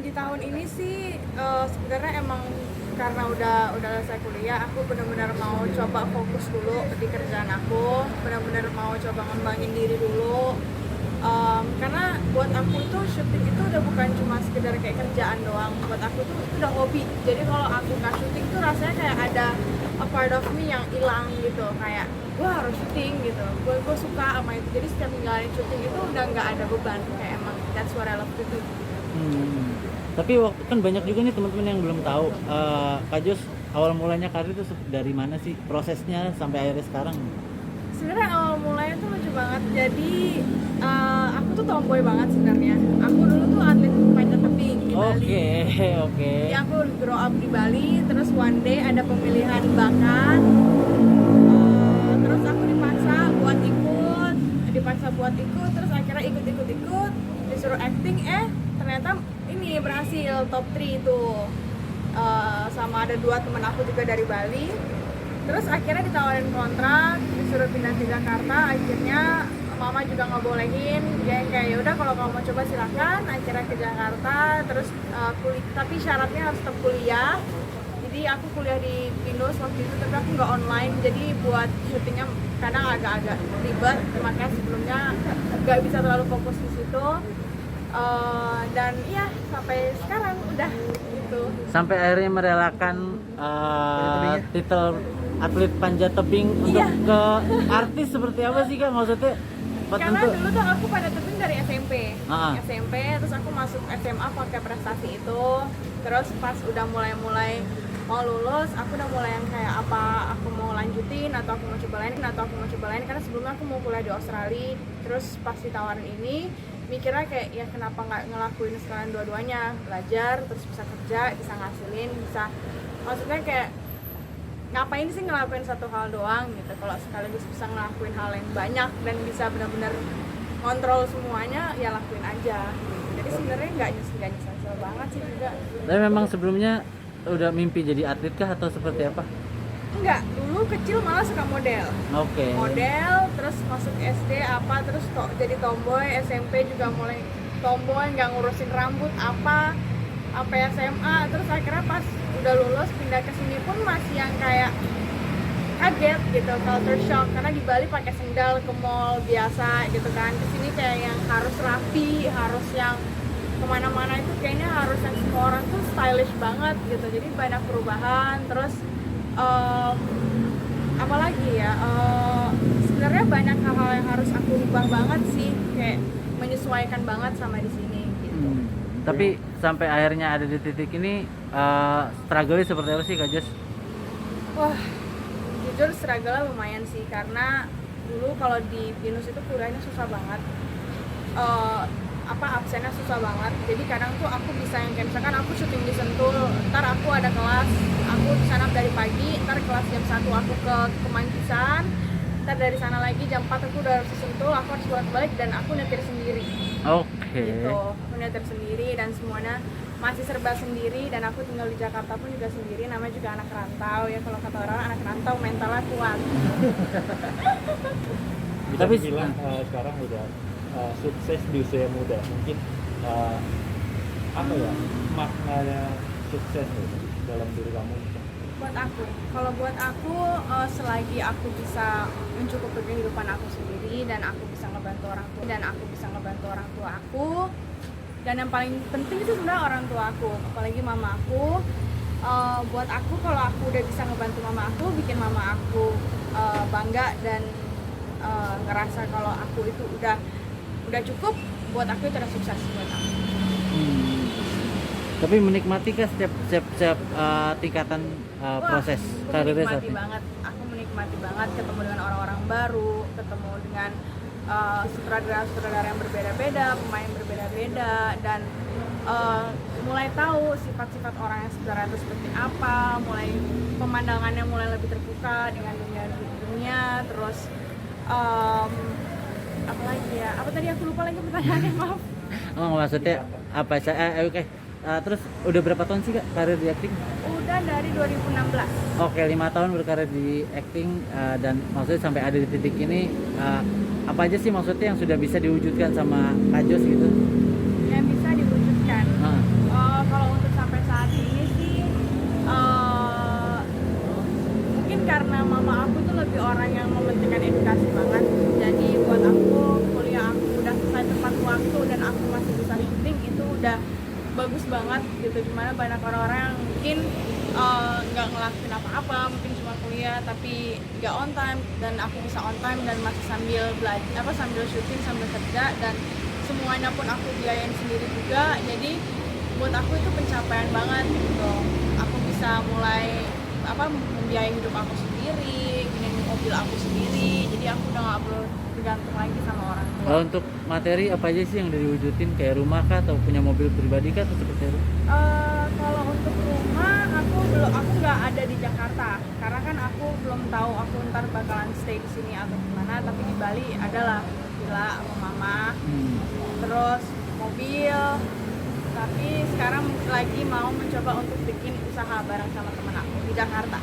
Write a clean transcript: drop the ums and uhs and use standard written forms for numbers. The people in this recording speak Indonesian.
Di tahun ini sih sebenarnya emang karena udah selesai kuliah, aku benar-benar mau coba fokus dulu di kerjaan aku, benar-benar mau coba ngembangin diri dulu. Karena buat aku itu syuting itu udah bukan cuma sekedar kayak kerjaan doang, buat aku tuh itu udah hobi. Jadi kalau aku nggak syuting tuh rasanya kayak ada a part of me yang hilang gitu, kayak gue harus syuting gitu, gue suka sama itu. Jadi setiap ninggalin syuting itu udah nggak ada beban, kayak emang that's what I love to do. Tapi kan banyak juga nih teman-teman yang belum tahu Kak Jos awal mulanya karir itu dari mana sih prosesnya sampai akhirnya sekarang? Sebenarnya awal mulanya tuh lucu banget. Jadi aku tuh tomboy banget sebenarnya. Aku dulu tuh atlet panjat tebing di Bali. Oke. Jadi aku grow up di Bali. Terus one day ada pemilihan bakat. Terus aku dipaksa buat ikut. Terus akhirnya ikut. Disuruh acting, ternyata ini berhasil top 3 itu. Sama ada 2 teman aku juga dari Bali. Terus akhirnya ditawarin kontrak, disuruh pindah ke Jakarta. Akhirnya mama juga nggak bolehin, dia kayak ya udah kalau kamu mau coba silakan. Akhirnya ke Jakarta, terus tapi syaratnya harus tetap kuliah. Jadi aku kuliah di Pinus waktu itu, tapi aku nggak online. Jadi buat syutingnya kadang agak-agak ribet, makanya sebelumnya nggak bisa terlalu fokus di situ. Dan iya sampai sekarang udah gitu. Sampai akhirnya merelakan titel atlet panjat tebing untuk ke artis seperti apa sih Kak maksudnya? Karena dulu tuh aku panjat tebing dari SMP. SMP terus aku masuk SMA pakai prestasi itu. Terus pas udah mulai mau lulus, aku udah mulai yang kayak apa aku mau lanjutin atau aku mau coba lain karena sebelumnya aku mau kuliah di Australia. Terus pas ditawarin ini mikirnya kayak ya kenapa nggak ngelakuin sekalian dua-duanya, belajar terus bisa kerja, bisa ngasilin, bisa maksudnya kayak ngapain sih ngelakuin satu hal doang gitu, kalau sekaligus bisa ngelakuin hal yang banyak dan bisa benar-benar kontrol semuanya ya lakuin aja gitu. Jadi sebenarnya nggak nyesel banget sih juga. Tapi memang sebelumnya udah mimpi jadi atlet kah atau seperti apa? Enggak, dulu kecil malah suka model. Model, terus masuk SD terus jadi tomboy. SMP juga mulai tomboy, nggak ngurusin rambut sampai SMA. Terus akhirnya pas udah lulus pindah ke sini pun masih yang kayak kaget gitu, culture shock karena di Bali pakai sendal ke mall biasa gitu kan. Di sini kayak yang harus rapi, harus yang kemana-mana itu kayaknya harus yang semua orang tuh stylish banget gitu. Jadi banyak perubahan. Terus apalagi ya, sebenarnya banyak hal-hal yang harus aku ubah banget sih, kayak menyesuaikan banget sama di sini gitu. Tapi sampai akhirnya ada di titik ini struggle-nya seperti apa sih Kak Jos? Wah, jujur struggle-nya lumayan sih karena dulu kalau di Pinus itu kuliahnya susah banget. Absennya susah banget. Jadi kadang tuh aku bisa yang kayak misalkan aku syuting di Sentul, ntar aku ada kelas, aku di sana dari pagi, ntar kelas jam 1 aku ke Kemanggisan, ntar dari sana lagi jam 4 aku udah harus di Sentul, aku harus bolak balik dan aku nyetir sendiri. Gitu, aku nyetir sendiri dan semuanya masih serba sendiri dan aku tinggal di Jakarta pun juga sendiri, namanya juga anak rantau ya, kalau kata orang anak rantau mentalnya kuat. Bisa bilang sekarang udah sukses di usia muda, mungkin apa ya maknanya sukses dalam diri kamu? Buat aku selagi aku bisa mencukupi kehidupan aku sendiri dan aku bisa ngebantu orang tua aku dan yang paling penting itu sebenarnya orang tua aku, apalagi mama aku. Buat aku kalau aku udah bisa ngebantu mama aku, bikin mama aku bangga dan ngerasa kalau aku itu udah cukup, buat aku itu udah sukses buat aku. Tapi menikmati kah setiap tingkatan proses karirnya saat ini? Aku menikmati banget ketemu dengan orang-orang baru, ketemu dengan sutradara yang berbeda-beda, pemain berbeda-beda, dan mulai tahu sifat-sifat orang yang sebenarnya itu seperti apa, mulai pemandangannya mulai lebih terbuka dengan dunia. Terus apa lagi ya? Apa tadi aku lupa lagi pertanyaannya, maaf. Maksudnya apa sih? Terus udah berapa tahun sih Kak karir di acting? Udah dari 2016. Oke, 5 tahun berkarir di acting dan maksudnya sampai ada di titik ini apa aja sih maksudnya yang sudah bisa diwujudkan sama Kak Jos gitu? Yang bisa diwujudkan. orang yang mementingkan edukasi banget. Jadi buat aku kuliah aku udah selesai tepat waktu dan aku masih bisa syuting itu udah bagus banget gitu. Dimana banyak orang-orang yang mungkin nggak ngelakuin apa-apa, mungkin cuma kuliah tapi nggak on time, dan aku bisa on time dan masih sambil belajar sambil syuting sambil kerja, dan semuanya pun aku biayain sendiri juga. Jadi buat aku itu pencapaian banget gitu. Aku bisa mulai membiayai hidup aku sendiri, bikin mobil aku sendiri, jadi aku udah nggak perlu bergantung lagi sama orang tua. Kalau untuk materi apa aja sih yang diwujudin, kayak rumah kah atau punya mobil pribadi kah atau seperti apa? Kalau untuk rumah aku nggak ada di Jakarta karena kan aku belum tahu aku ntar bakalan stay di sini atau gimana, tapi di Bali adalah villa sama mama, terus mobil. Tapi sekarang lagi mau mencoba untuk bikin usaha bareng sama temen aku di Jakarta.